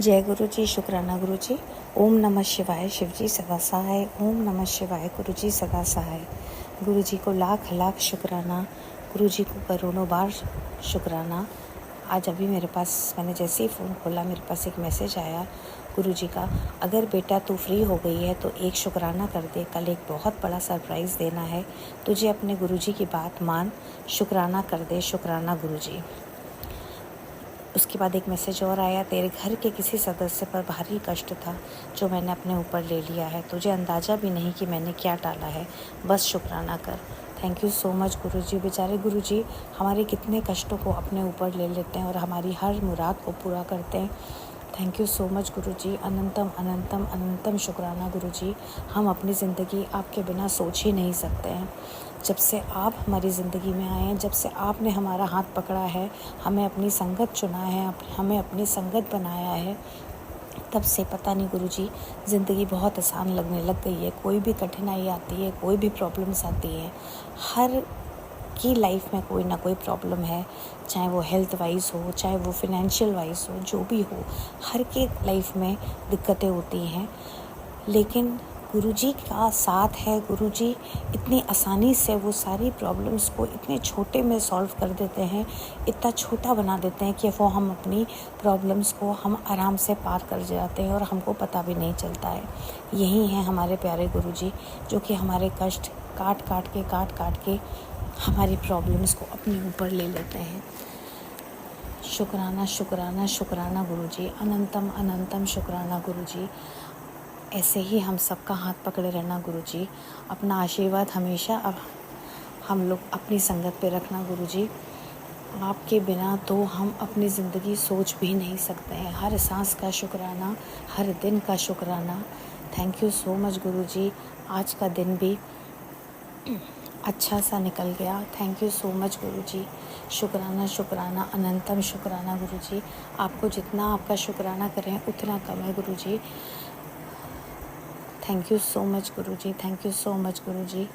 जय गुरु जी, शुक्राना गुरु जी। ओम नमः शिवाय, शिव जी सदा सहाय। ओम नमः शिवाय, गुरु जी सदा सहाय। गुरु जी को लाख लाख शुक्राना, गुरु जी को करोड़ों बार शुक्राना। आज अभी मेरे पास, मैंने जैसे ही फ़ोन खोला मेरे पास एक मैसेज आया गुरु जी का, अगर बेटा तू फ्री हो गई है तो एक शुक्राना कर दे, कल एक बहुत बड़ा सरप्राइज़ देना है तुझे, अपने गुरु जी की बात मान, शुक्राना कर दे, शुक्राना गुरु जी। उसके बाद एक मैसेज और आया, तेरे घर के किसी सदस्य पर भारी कष्ट था जो मैंने अपने ऊपर ले लिया है, तुझे अंदाज़ा भी नहीं कि मैंने क्या टाला है, बस शुक्राना कर। थैंक यू सो मच गुरु जी। बेचारे गुरु जी हमारे कितने कष्टों को अपने ऊपर ले लेते हैं और हमारी हर मुराद को पूरा करते हैं। थैंक यू सो मच गुरु जी। अनंतम अनंतम अनंतम शुक्राना गुरु जी। हम अपनी ज़िंदगी आपके बिना सोच ही नहीं सकते हैं। जब से आप हमारी ज़िंदगी में आए हैं, जब से आपने हमारा हाथ पकड़ा है, हमें अपनी संगत चुना है, हमें अपनी संगत बनाया है, तब से पता नहीं गुरु जी ज़िंदगी बहुत आसान लगने लग गई है। कोई भी कठिनाई आती है, कोई भी प्रॉब्लम्स आती है, हर की लाइफ में कोई ना कोई प्रॉब्लम है, चाहे वो हेल्थ वाइज हो, चाहे वो फिनेंशियल वाइज हो, जो भी हो, हर के लाइफ में दिक्कतें होती हैं। लेकिन गुरुजी का साथ है, गुरुजी इतनी आसानी से वो सारी प्रॉब्लम्स को इतने छोटे में सॉल्व कर देते हैं, इतना छोटा बना देते हैं कि वो हम अपनी प्रॉब्लम्स को हम आराम से पार कर जाते हैं और हमको पता भी नहीं चलता है। यही हैं हमारे प्यारे गुरुजी, जो कि हमारे कष्ट काट काट के हमारी प्रॉब्लम्स को अपने ऊपर ले लेते हैं। शुक्राना शुक्राना शुक्राना गुरुजी, अनंतम अनंतम शुक्राना गुरुजी। ऐसे ही हम सबका हाथ पकड़े रहना गुरुजी। अपना आशीर्वाद हमेशा अब हम लोग अपनी संगत पे रखना गुरुजी। आपके बिना तो हम अपनी ज़िंदगी सोच भी नहीं सकते हैं। हर सांस का शुक्राना, हर दिन का शुक्राना। थैंक यू सो मच गुरुजी। आज का दिन भी अच्छा सा निकल गया। थैंक यू सो मच गुरुजी। शुक्राना शुक्राना अनंतम शुक्राना गुरुजी। आपको जितना आपका शुक्राना करें उतना कम है गुरुजी। थैंक यू सो मच गुरुजी। थैंक यू सो मच गुरुजी।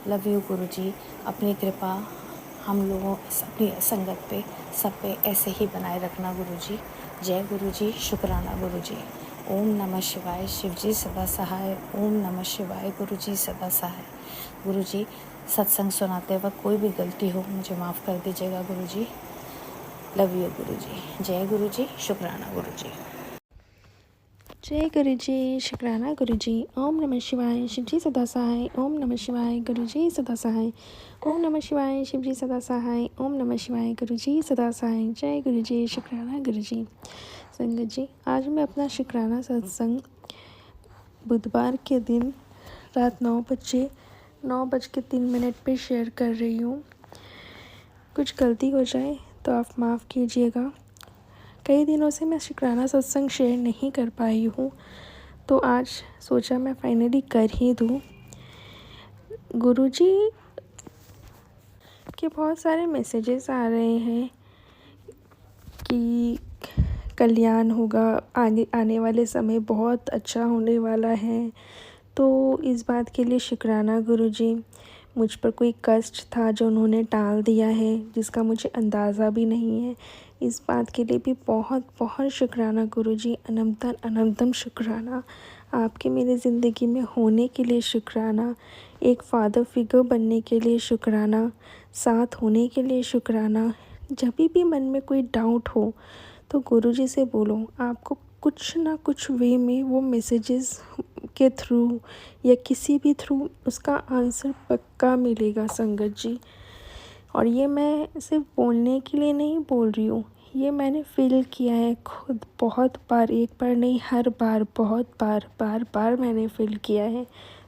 लव यू गुरुजी। अपनी कृपा हम लोगों अपनी संगत पे सब पे ऐसे ही बनाए रखना गुरुजी। जय गुरुजी, शुक्राना गुरुजी। ओम नमः शिवाय, शिव जी सदा सहाय। ओम नमः शिवाय, गुरुजी सदा सहाय। गुरुजी सत्संग सुनाते वक्त कोई भी गलती हो मुझे माफ़ कर दीजिएगा गुरुजी। लव यू गुरुजी। जय गुरुजी, शुक्राना गुरुजी। जय गुरु जी, शुक्राना गुरु जी। ओम नमः शिवाय, शिव जी सदा सहाय। ओम नमः शिवाय, गुरु जी सदा सहाय। ओम नमः शिवाय, शिव जी सदा सहाय। ओम नमः शिवाय, गुरु जी सदा सहाय। जय गुरु जी, शुक्राना गुरु जी। संगत जी, आज मैं अपना शुक्राना सत्संग बुधवार के दिन रात 9:03 पे शेयर कर रही हूँ। कुछ गलती हो जाए तो आप माफ़ कीजिएगा। कई दिनों से मैं शुक्राना सत्संग शेयर नहीं कर पाई हूँ, तो आज सोचा मैं फाइनली कर ही दूँ। गुरुजी के बहुत सारे मैसेजेस आ रहे हैं कि कल्याण होगा, आने वाले समय बहुत अच्छा होने वाला है। तो इस बात के लिए शुक्राना गुरुजी। मुझ पर कोई कष्ट था जो उन्होंने टाल दिया है, जिसका मुझे अंदाज़ा भी नहीं है। इस बात के लिए भी बहुत बहुत शुक्राना गुरुजी। अनंतम अनंतम शुक्राना। आपके मेरी ज़िंदगी में होने के लिए शुक्राना। एक फादर फिगर बनने के लिए शुक्राना। साथ होने के लिए शुक्राना। जब भी मन में कोई डाउट हो तो गुरुजी से बोलो, आपको कुछ ना कुछ वे में वो मैसेजेस के थ्रू या किसी भी थ्रू उसका आंसर पक्का मिलेगा संगत जी। और ये मैं सिर्फ बोलने के लिए नहीं बोल रही हूँ, ये मैंने फील किया है खुद बहुत बार, एक बार नहीं हर बार, बहुत बार मैंने फील किया है।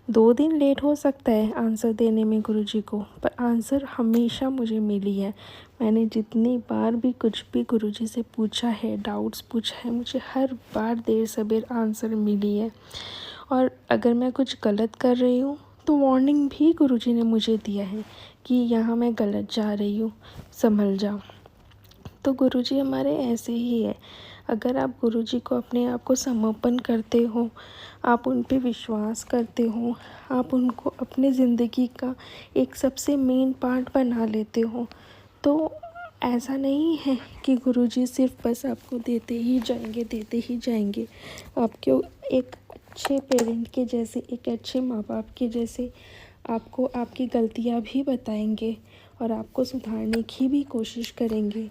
2 दिन लेट हो सकता है आंसर देने में गुरुजी को, पर आंसर हमेशा मुझे मिली है। मैंने जितनी बार भी कुछ भी गुरुजी से पूछा है, डाउट्स पूछा है, मुझे हर बार देर सबेर आंसर मिली है। और अगर मैं कुछ गलत कर रही हूँ तो वार्निंग भी गुरुजी ने मुझे दिया है कि यहाँ मैं गलत जा रही हूँ, संभल जाओ। तो गुरुजी हमारे ऐसे ही है। अगर आप गुरुजी को अपने आप को समर्पण करते हो, आप उन पे विश्वास करते हो, आप उनको अपने ज़िंदगी का एक सबसे मेन पार्ट बना लेते हो, तो ऐसा नहीं है कि गुरुजी सिर्फ बस आपको देते ही जाएंगे। आपको एक अच्छे पेरेंट के जैसे, एक अच्छे माँ बाप के जैसे आपको आपकी गलतियाँ भी बताएंगे और आपको सुधारने की भी कोशिश करेंगे।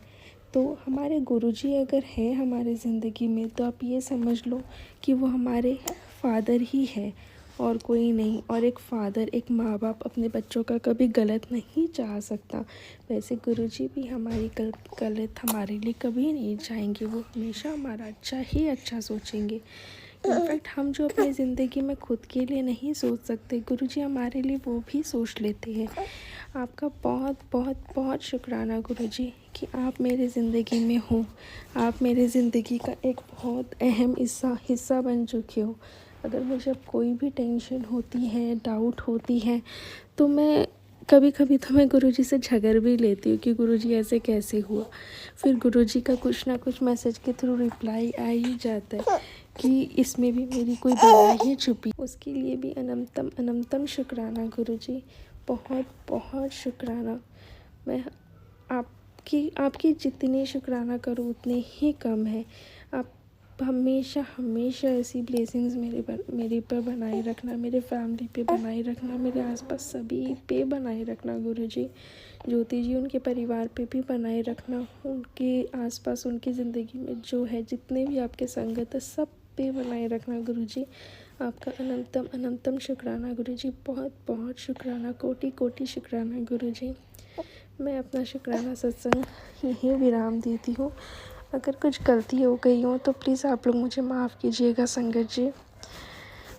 तो हमारे गुरुजी अगर है हमारे ज़िंदगी में, तो आप ये समझ लो कि वो हमारे फादर ही है और कोई नहीं। और एक फादर, एक माँ बाप अपने बच्चों का कभी गलत नहीं चाह सकता। वैसे गुरुजी भी हमारी गलत हमारे लिए कभी नहीं चाहेंगे। वो हमेशा हमारा अच्छा ही अच्छा सोचेंगे। इनफैक्ट हम जो अपनी ज़िंदगी में खुद के लिए नहीं सोच सकते, गुरुजी हमारे लिए वो भी सोच लेते हैं। आपका बहुत बहुत बहुत शुक्राना गुरुजी कि आप मेरी ज़िंदगी में हो। आप मेरी ज़िंदगी का एक बहुत अहम हिस्सा बन चुके हो। अगर मुझे अब कोई भी टेंशन होती है, डाउट होती है, तो मैं कभी तो मैं गुरुजी से झगड़ भी लेती हूँ कि गुरुजी ऐसे कैसे हुआ। फिर गुरुजी का कुछ ना कुछ मैसेज के थ्रू रिप्लाई आ ही जाता है कि इसमें भी मेरी कोई भलाई ही छुपी। उसके लिए भी अनंतम शुक्राना गुरुजी, बहुत बहुत शुक्राना। मैं आपकी जितनी शुक्राना करूँ उतने ही कम है। आप हमेशा ऐसी ब्लेसिंग्स मेरे पर बनाए रखना, मेरे फैमिली पे बनाए रखना, मेरे आसपास सभी पे बनाए रखना गुरुजी। ज्योति जी उनके परिवार पे भी बनाए रखना, उनके आसपास उनकी ज़िंदगी में जो है जितने भी आपके संगत है सब पे बनाए रखना गुरुजी। आपका अनंतम शुक्राना गुरुजी, बहुत बहुत शुक्राना, कोटि शुक्राना गुरुजी। मैं अपना शुक्राना सत्संग यहीं विराम देती हूँ। अगर कुछ गलती हो गई हो तो प्लीज़ आप लोग मुझे माफ़ कीजिएगा संगत जी।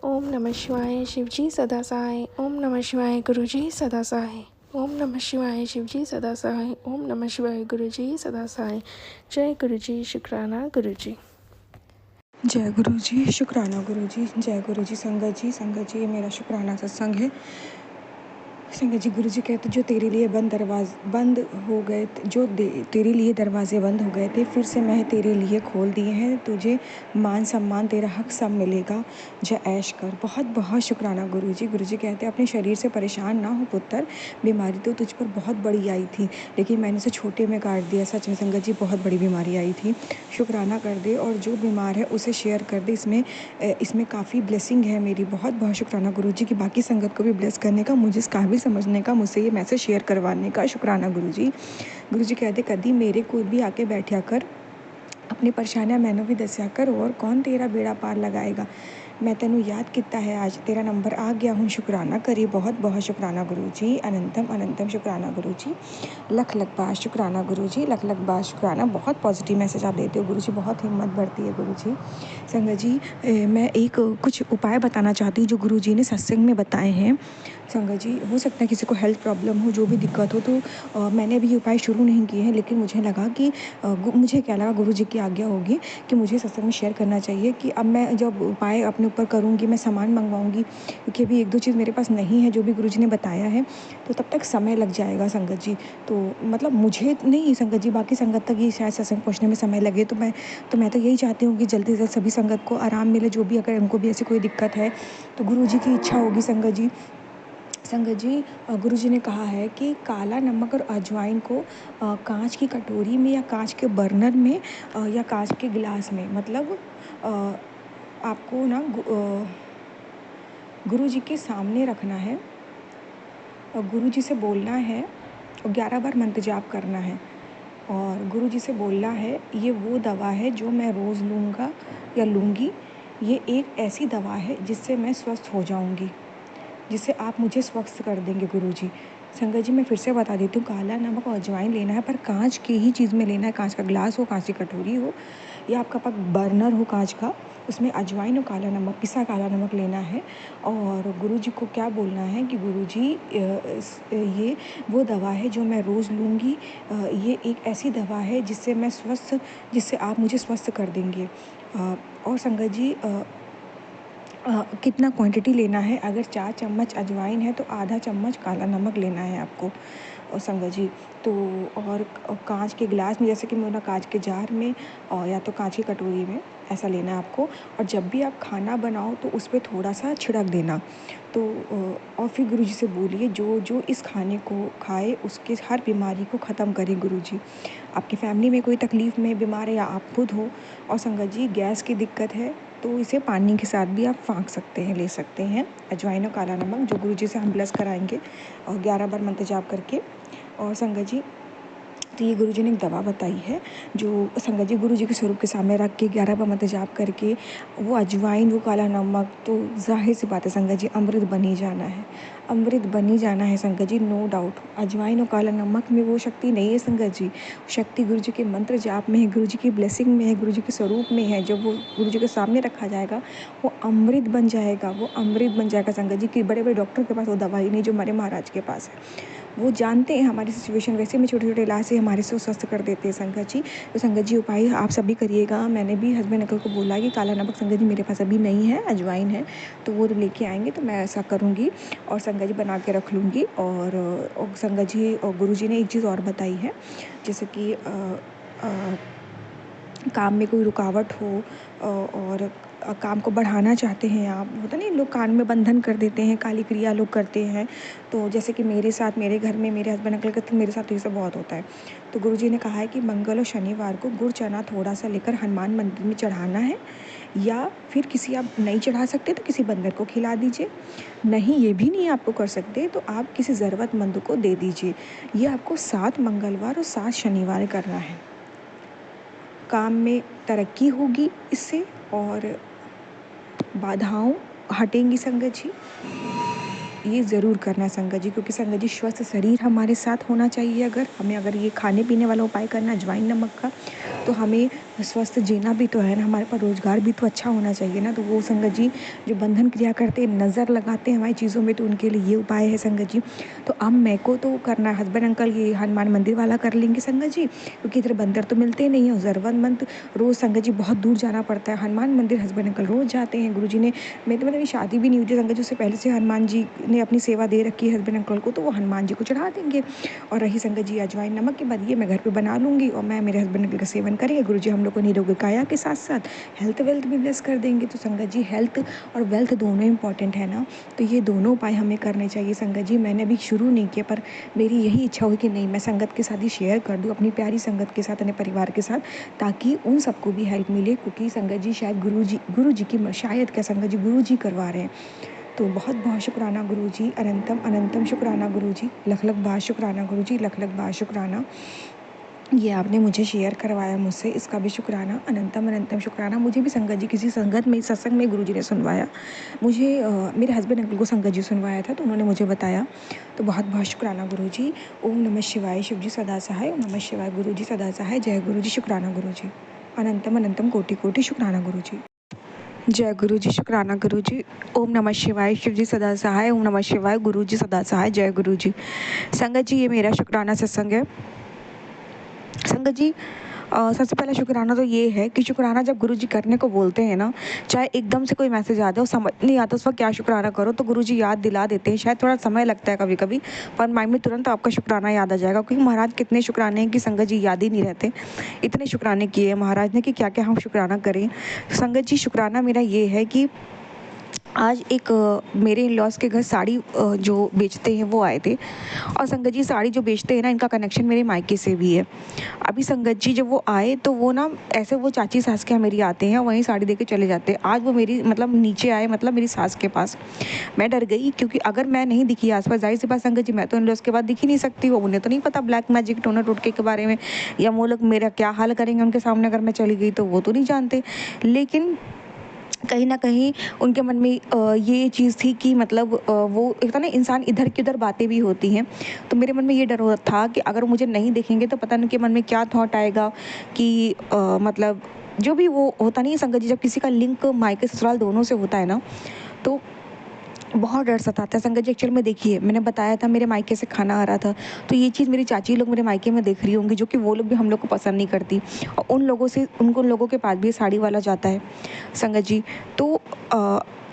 ओम नमः शिवाय शिव जी सदा सहाय। ओम नमः शिवाय गुरु जी सदा सहाय। ओम नमः शिवाय शिव जी सदा सहाय। ओम नमः शिवाय गुरु जी सदा सहाय। जय गुरु जी, शुक्राना गुरु जी। जय गुरु जी, शुक्राना गुरु जी। जय गुरु जी। संगत जी ये मेरा शुक्राना सत्संग है। संगत जी, गुरु जी कहते जो तेरे लिए बंद हो गए, तेरे लिए दरवाजे बंद हो गए थे, फिर से मैं तेरे लिए खोल दिए हैं। तुझे मान सम्मान तेरा हक सब मिलेगा, जय ऐश कर। बहुत बहुत शुक्राना गुरु जी। गुरु जी कहते अपने शरीर से परेशान ना हो पुत्र, बीमारी तो तुझ पर बहुत बड़ी आई थी, लेकिन मैंने उसे छोटे में काट दिया। सच में संगत जी बहुत बड़ी बीमारी आई थी। शुक्राना कर दे और जो बीमार है उसे शेयर कर दे। इसमें काफ़ी ब्लेसिंग है मेरी। बहुत बहुत शुक्राना गुरु जी की बाकी संगत को भी ब्लेस करने का, मुझे इस काबिल समझने का, मुझसे ये मैसेज शेयर करवाने का शुक्राना गुरु जी। गुरु जी कहते कभी मेरे कोई भी आके बैठा कर, अपनी परेशानियां मैंने भी दसिया कर, और कौन तेरा बेड़ा पार लगाएगा। मैं तेनू याद किया है, आज तेरा नंबर आ गया हूँ, शुक्राना करी। बहुत बहुत शुक्राना गुरु जी, अनंतम शुक्राना गुरु जी। लख बार शुक्राना गुरु जी, लख बार शुक्राना। बहुत पॉजिटिव मैसेज आप देते हो गुरु जी, बहुत हिम्मत बढ़ती है गुरु जी। संगत जी, मैं एक कुछ उपाय बताना चाहती हूँ जो गुरु जी ने सत्संग में बताए हैं। संगत जी, हो सकता है किसी को हेल्थ प्रॉब्लम हो, जो भी दिक्कत हो, तो मैंने भी ये उपाय शुरू नहीं किए हैं, लेकिन मुझे लगा कि मुझे क्या लगा, गुरु जी की आज्ञा होगी कि मुझे सत्संग में शेयर करना चाहिए कि अब मैं जब उपाय अपने ऊपर करूँगी, मैं सामान मंगवाऊँगी, क्योंकि अभी 1-2 चीज़ मेरे पास नहीं है जो भी गुरु जी ने बताया है, तो तब तक समय लग जाएगा संगत जी। तो मतलब मुझे नहीं संगत जी, बाकी संगत तक ये शायद सत्संग पहुँचने में समय लगे, तो मैं तो यही चाहती हूँ कि जल्दी से जल्द सभी संगत को आराम मिले, जो भी अगर उनको भी ऐसी कोई दिक्कत है, तो गुरु जी की इच्छा होगी संगत जी। संगत जी, गुरु जी ने कहा है कि काला नमक और अजवाइन को कांच की कटोरी में या कांच के बर्नर में या कांच के गिलास में, मतलब आपको ना गुरु जी के सामने रखना है और गुरु जी से बोलना है और 11 बार मंत्र जाप करना है और गुरु जी से बोलना है, ये वो दवा है जो मैं रोज़ लूँगा या लूँगी। ये एक ऐसी दवा है जिससे मैं स्वस्थ हो जाऊँगी, जिससे आप मुझे स्वस्थ कर देंगे गुरुजी। संगत जी, मैं फिर से बता देती हूँ, काला नमक और अजवाइन लेना है, पर कांच की ही चीज़ में लेना है। कांच का ग्लास हो, कांच की कटोरी हो, या आपका पास बर्नर हो कांच का, उसमें अजवाइन और काला नमक, पिसा काला नमक लेना है। और गुरुजी को क्या बोलना है कि गुरुजी, ये वो दवा है जो मैं रोज़ लूँगी। ये एक ऐसी दवा है जिससे आप मुझे स्वस्थ कर देंगे। और संगत जी, कितना क्वांटिटी लेना है, अगर 4 चम्मच अजवाइन है तो आधा चम्मच काला नमक लेना है आपको। और संगत जी तो और कांच के गिलास में, जैसे कि मैं कांच के जार में और या तो कांच की कटोरी में, ऐसा लेना है आपको। और जब भी आप खाना बनाओ तो उस पर थोड़ा सा छिड़क देना। तो और फिर गुरुजी से बोलिए जो जो इस खाने को खाए उसके हर बीमारी को ख़त्म करें गुरुजी। आपकी फैमिली में कोई तकलीफ़ में बीमार है या आप खुद हो और संगत जी गैस की दिक्कत है तो इसे पानी के साथ भी आप फाँक सकते हैं, ले सकते हैं। अजवाइन और काला नमक जो गुरुजी से हम ब्लेस कराएंगे और 11 बार मंत्र जाप करके। और संगत जी तो ये गुरुजी ने एक दवा बताई है जो संगत जी गुरुजी के स्वरूप के सामने रख के 11 बार मंत्र जाप करके वो अजवाइन वो काला नमक, तो ज़ाहिर सी बात है संगत जी अमृत बन ही जाना है, अमृत बन ही जाना है संगत जी, नो डाउट। अजवाइन और काला नमक में वो शक्ति नहीं है संगत जी, शक्ति गुरुजी के मंत्र जाप में है, गुरुजी की ब्लेसिंग में है, गुरुजी के स्वरूप में है। जब वो गुरुजी के सामने रखा जाएगा वो अमृत बन जाएगा, वो अमृत बन जाएगा संगत जी। कि बड़े बड़े डॉक्टर के पास वो दवाई नहीं जो हमारे महाराज के पास है। वो जानते हैं हमारी सिचुएशन, वैसे में छोटे छोटे इलाज से हमारे से स्वस्थ कर देते हैं संगत जी। तो संगत जी उपाय आप सभी करिएगा। मैंने भी हस्बैंड अंकल को बोला कि काला नमक संगत जी मेरे पास अभी नहीं है, अजवाइन है, तो वो लेके आएंगे तो मैं ऐसा करूँगी और संगत जी बना के रख लूँगी। और संगत जी और गुरु जी ने एक चीज़ और बताई है, जैसे कि काम में कोई रुकावट हो और काम को बढ़ाना चाहते हैं आप, होता नहीं लोग कान में बंधन कर देते हैं, काली क्रिया लोग करते हैं। तो जैसे कि मेरे साथ, मेरे घर में मेरे हस्बैंड अंकल के मेरे साथ तो ये सब बहुत होता है। तो गुरुजी ने कहा है कि मंगल और शनिवार को गुड़ चना थोड़ा सा लेकर हनुमान मंदिर में चढ़ाना है, या फिर किसी आप नहीं चढ़ा सकते तो किसी बंदर को खिला दीजिए, नहीं ये भी नहीं आपको कर सकते तो आप किसी ज़रूरतमंद को दे दीजिए। ये आपको 7 मंगलवार और 7 शनिवार करना है। काम में तरक्की होगी इससे और बाधाओं हटेंगी संगत जी। ये ज़रूर करना है संगत जी, क्योंकि संगत जी स्वस्थ शरीर हमारे साथ होना चाहिए। अगर ये खाने पीने वाला उपाय करना अजवाइन नमक का, तो हमें स्वस्थ जीना भी तो है ना, हमारे पास रोज़गार भी तो अच्छा होना चाहिए ना। तो वो संगत जी जो बंधन क्रिया करते हैं, नज़र लगाते हैं हमारी चीज़ों में, तो उनके लिए ये उपाय है संगत जी। तो अब मेरे को तो करना है, हस्बैंड अंकल ये हनुमान मंदिर वाला कर लेंगे संगत जी, क्योंकि इधर बंदर तो मिलते नहीं है। ज़रूरतमंद रोज़ संगत जी बहुत दूर जाना पड़ता है, हनुमान मंदिर हस्बैंड अंकल रोज़ जाते हैं। गुरु जी ने, मेरी मतलब शादी भी नहीं हुई थी संगत जी, उससे पहले से हनुमान जी ने अपनी सेवा दे रखी है हस्बैंड अंकल को, तो वो हनुमान जी को चढ़ा देंगे। और रही संगत जी अजवाइन नमक की बात, ये मैं घर पे बना लूँगी और मैं मेरे हस्बैंड अंकल का सेवन करेंगे। गुरु जी हम लोग को निरोगी काया के साथ साथ हेल्थ वेल्थ भी ब्लेस कर देंगे। तो संगत जी हेल्थ और वेल्थ दोनों इंपॉर्टेंट है ना, तो ये दोनों उपाय हमें करने चाहिए संगत जी। मैंने अभी शुरू नहीं किया, पर मेरी यही इच्छा हुई कि नहीं मैं संगत के साथ ही शेयर कर दूँ, अपनी प्यारी संगत के साथ, अपने परिवार के साथ, ताकि उन सबको भी हेल्प मिले। क्योंकि संगत जी शायद गुरु जी की शायद क्या संगत जी गुरु जी करवा रहे हैं। तो बहुत बहुत शुक्राना गुरु जी, अनंतम अनंतम शुक्राना गुरु जी, लख लख बार शुक्राना गुरु जी, लख लख बार शुक्राना। ये आपने मुझे शेयर करवाया मुझसे, इसका भी शुक्राना, अनंतम अनंतम शुक्राना। मुझे भी संगत जी किसी संगत में सत्संग में गुरुजी ने सुनवाया, मुझे मेरे हस्बैंड अंकल को संगत जी सुनवाया था, तो उन्होंने मुझे बताया। तो बहुत बहुत शुक्राना गुरुजी। ओम नमः शिवाय, शिव जी सदा सहाय। ओम नमः शिवाय, गुरु जी सदा सहाय। जय गुरु जी, शुक्राना गुरु जी, अनंतम अनंतम कोटि कोटि शुक्राना गुरु जी। जय गुरु जी, शुक्राना गुरु जी। ओम नमः शिवाय, शिव जी सदा सहाय। ओम नमः शिवाय, गुरु जी सदा सहाय। जय गुरु जी। संगत जी ये मेरा शुक्राना सत्संग है संगत जी। सबसे पहला शुक्राना तो ये है कि शुक्राना जब गुरुजी करने को बोलते हैं ना, चाहे एकदम से कोई मैसेज आ जाए, समझ नहीं आता उस वक्त क्या शुक्राना करो, तो गुरुजी याद दिला देते हैं। शायद थोड़ा समय लगता है कभी कभी, पर माइंड में तुरंत आपका शुक्राना याद आ जाएगा। क्योंकि महाराज कितने शुक्राने हैं कि संगत जी याद ही नहीं रहते, इतने शुक्राने किए हैं महाराज ने कि क्या क्या हम शुक्राना करें। संगत जी शुक्राना मेरा ये है कि आज एक मेरे इन लॉज के घर साड़ी जो बेचते हैं वो आए थे। और संगत जी साड़ी जो बेचते हैं ना, इनका कनेक्शन मेरे मायके से भी है। अभी संगत जी जब वो आए तो वो ना ऐसे, वो चाची सास के यहाँ मेरी आते हैं, वहीं साड़ी दे के चले जाते हैं। आज वो मेरी मतलब नीचे आए, मतलब मेरी सास के पास। मैं डर गई, क्योंकि अगर मैं नहीं दिखी आसपास, जाहिर सी बात संगत जी मैं तो इन लॉज के बाद दिख ही नहीं सकती हूँ। उन्हें तो नहीं पता ब्लैक मैजिक टोना टोटके के बारे में, या वो लोग मेरा क्या हाल करेंगे उनके सामने अगर मैं चली गई, तो वो तो नहीं जानते। लेकिन कहीं ना कहीं उनके मन में ये चीज़ थी कि मतलब वो एक ना इंसान इधर की उधर बातें भी होती हैं। तो मेरे मन में ये डर था कि अगर मुझे नहीं देखेंगे तो पता नहीं उनके मन में क्या थॉट आएगा कि मतलब जो भी वो होता नहीं संगत जी, जब किसी का लिंक मायके ससुराल दोनों से होता है ना, तो बहुत डर सताता है संगत जी। एक्चुअल में देखिए, मैंने बताया था मेरे मायके से खाना आ रहा था, तो ये चीज़ मेरी चाची लोग मेरे मायके में देख रही होंगी, जो कि वो लोग भी हम लोग को पसंद नहीं करती। और उन लोगों के पास भी साड़ी वाला जाता है संगत जी। तो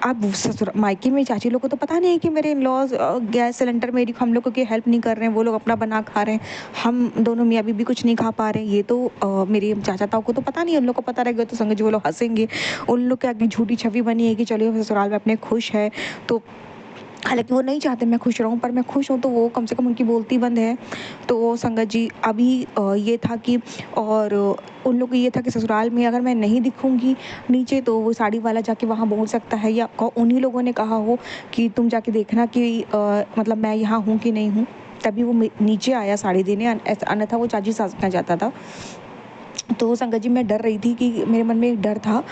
अब ससुर मायके में चाची लोग को तो पता नहीं है कि मेरे इन-लॉज़ गैस सिलेंडर मेरी हम लोगों की हेल्प नहीं कर रहे हैं, वो लोग अपना बना खा रहे हैं। हम दोनों मियाँ-बीवी कुछ नहीं खा पा रहे हैं। ये तो मेरे चाचा ताऊ को तो पता नहीं है, उन लोग को पता रहेगा तो संग जी वो लोग हँसेंगे। उन लोग के आगे झूठी छवि बनी है कि चलिए ससुराल में अपने खुश है, तो हालाँकि वो नहीं चाहते मैं खुश रहूँ, पर मैं खुश हूँ तो वो कम से कम उनकी बोलती बंद है। तो संगत जी अभी ये था कि और उन लोग को ये था कि ससुराल में अगर मैं नहीं दिखूँगी नीचे तो वो साड़ी वाला जाके वहाँ बोल सकता है या उन्हीं लोगों ने कहा हो कि तुम जाके देखना कि मतलब मैं यहाँ हूँ कि नहीं हूँ। तभी वो नीचे आया साड़ी देने, अन्यथा वो चाची सास के यहाँ जाता था। तो संगत जी मैं डर रही थी कि मेरे मन में एक डर था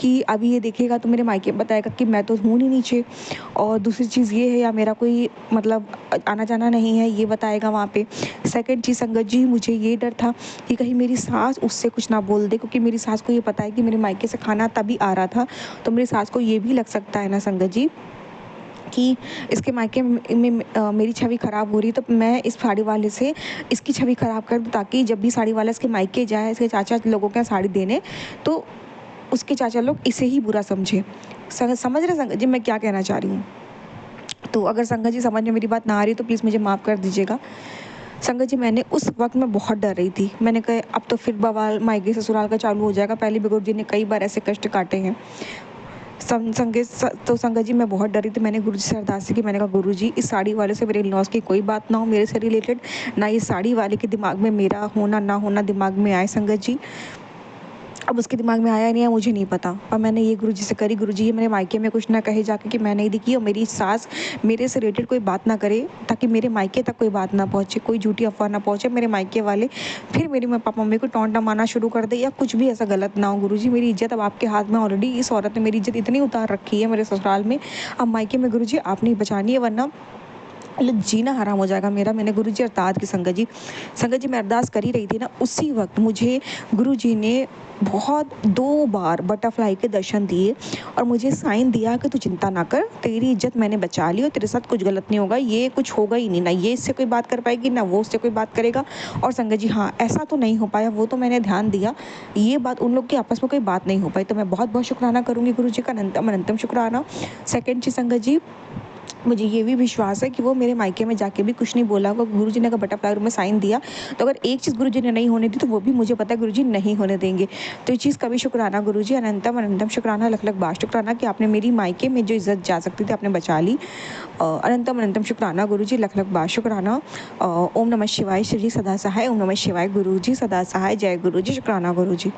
कि अभी ये देखेगा तो मेरे मायके में बताएगा कि मैं तो हूँ नहीं नीचे, और दूसरी चीज़ ये है या मेरा कोई मतलब आना जाना नहीं है ये बताएगा वहाँ पे। सेकंड चीज़ संगत जी मुझे ये डर था कि कहीं मेरी सास उससे कुछ ना बोल दे, क्योंकि मेरी सास को ये पता है कि मेरे मायके से खाना तभी आ रहा था, तो मेरी सास को ये भी लग सकता है ना संगत जी कि इसके मायके में मेरी छवि ख़राब हो रही है, तो मैं इस साड़ी वाले से इसकी छवि ख़राब कर दूँ ताकि जब भी साड़ी वाला इसके मायके जाए, इसके चाचा लोगों के यहाँ साड़ी देने, तो उसके चाचा लोग इसे ही बुरा समझें। समझ रहे संगत जी मैं क्या कहना चाह रही हूँ? तो अगर संगत जी समझ में मेरी बात ना आ रही तो प्लीज़ मुझे माफ़ कर दीजिएगा। संगत जी मैंने उस वक़्त मैं बहुत डर रही थी। मैंने कहा अब तो फिर बवाल मायके ससुराल का चालू हो जाएगा। पहले भी गुरुजी ने कई बार ऐसे कष्ट काटे हैं। तो संगत जी मैं बहुत डरी थी। मैंने गुरुजी से अरदास की, मैंने कहा गुरुजी इस साड़ी वाले से मेरे इन-लॉज़ की कोई बात ना हो मेरे से रिलेटेड, ना ये साड़ी वाले के दिमाग में मेरा होना ना होना दिमाग में आए संगत जी। अब उसके दिमाग में आया नहीं है मुझे नहीं पता, पर मैंने ये गुरुजी से करी, गुरुजी ये मेरे मायके में कुछ ना कहे जाके कि मैं नहीं दिखी और मेरी सास मेरे से रिलेटेड कोई बात ना करे, ताकि मेरे मायके तक कोई बात ना पहुँचे, कोई झूठी अफ़वाह ना पहुँचे, मेरे मायके वाले फिर मेरे पापा मम्मी को टोंट ना मारना शुरू कर दे या कुछ भी ऐसा गलत ना हो। गुरुजी मेरी इज़्ज़त अब आपके हाथ में, ऑलरेडी इस औरत ने मेरी इज़्ज़त इतनी उतार रखी है मेरे ससुराल में, अब मायके में गुरुजी आपने ही बचानी है, वरना मतलब जीना हराम हो जाएगा मेरा। मैंने गुरुजी अरदास की संगत जी मैं अरदास कर ही रही थी ना, उसी वक़्त मुझे गुरुजी ने बहुत 2 बार बटरफ्लाई के दर्शन दिए और मुझे साइन दिया कि तू चिंता ना कर, तेरी इज़्ज़त मैंने बचा ली और तेरे साथ कुछ गलत नहीं होगा, ये कुछ होगा ही नहीं, ना ये इससे कोई बात कर पाएगी, ना वो उससे कोई बात करेगा। और संगत जी हाँ, ऐसा तो नहीं हो पाया, वो तो मैंने ध्यान दिया, ये बात उन लोग की आपस में कोई बात नहीं हो पाई, तो मैं बहुत-बहुत शुकराना करूँगी गुरुजी का, अनंतम शुकराना। सेकंड चीज़ संगत जी मुझे ये भी विश्वास है कि वो मेरे मायके में जाके भी कुछ नहीं बोला होगा। गुरुजी ने अगर बटरफ्लाई रूम में साइन दिया, तो अगर एक चीज़ गुरुजी ने नहीं होने दी, तो वो भी मुझे पता है गुरुजी नहीं होने देंगे। तो ये चीज़ का भी शुक्राना गुरुजी, अनंतम शुक्राना, लख-लख बार शुक्राना कि आपने मेरी मायके में जो इज़्ज़त जा सकती थी, आपने बचा ली। अनंतम शुक्राना गुरुजी, लख-लख बार शुक्राना। ओम नमः शिवाय, शिव जी सदा सहाय। ओम नमः शिवाय, गुरुजी सदा सहाय। जय गुरुजी, शुक्राना गुरुजी।